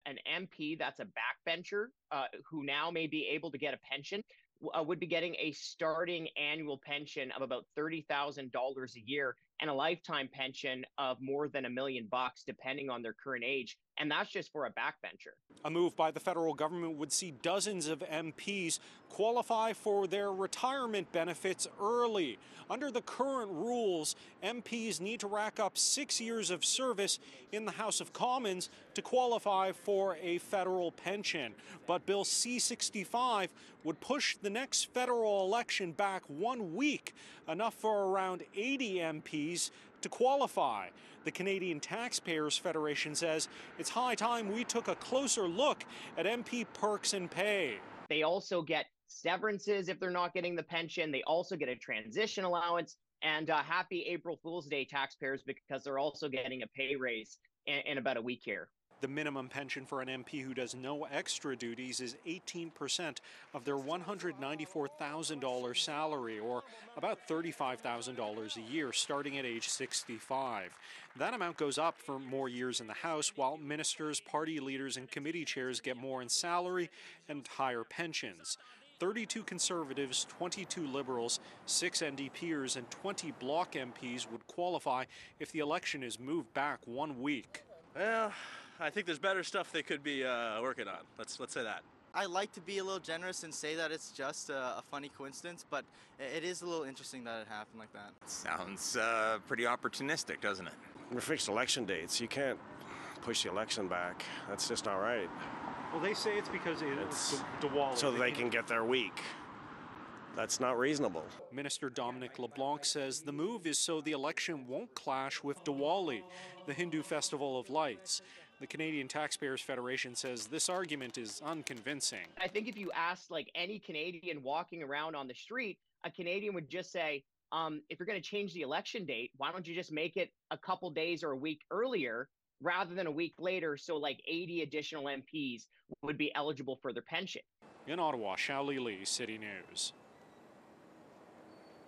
an MP that's a backbencher who now may be able to get a pension would be getting a starting annual pension of about $30,000 a year and a lifetime pension of more than $1 million, depending on their current age. And that's just for a backbencher. A move by the federal government would see dozens of MPs qualify for their retirement benefits early. Under the current rules, MPs need to rack up 6 years of service in the House of Commons to qualify for a federal pension. But Bill C-65 would push the next federal election back 1 week, enough for around 80 MPs to qualify. The Canadian Taxpayers Federation says it's high time we took a closer look at MP perks and pay. They also get severances if they're not getting the pension. They also get a transition allowance. And happy April Fool's Day, taxpayers, because they're also getting a pay raise in about a week here. The minimum pension for an MP who does no extra duties is 18% of their $194,000 salary, or about $35,000 a year, starting at age 65. That amount goes up for more years in the House, while ministers, party leaders, and committee chairs get more in salary and higher pensions. 32 Conservatives, 22 Liberals, 6 NDPers, and 20 Bloc MPs would qualify if the election is moved back 1 week. Well, I think there's better stuff they could be working on. Let's say that. I like to be a little generous and say that it's just a funny coincidence, but it is a little interesting that it happened like that. Sounds pretty opportunistic, doesn't it? We're fixed election dates. You can't push the election back. That's just not right. Well, they say it's because it's Diwali. So they can get their week. That's not reasonable. Minister Dominic LeBlanc says the move is so the election won't clash with Diwali, the Hindu festival of lights. The Canadian Taxpayers Federation says this argument is unconvincing. I think if you asked like any Canadian walking around on the street, a Canadian would just say, if you're going to change the election date, why don't you just make it a couple days or a week earlier rather than a week later, so like 80 additional MPs would be eligible for their pension. In Ottawa, Xiaoli Li, City News.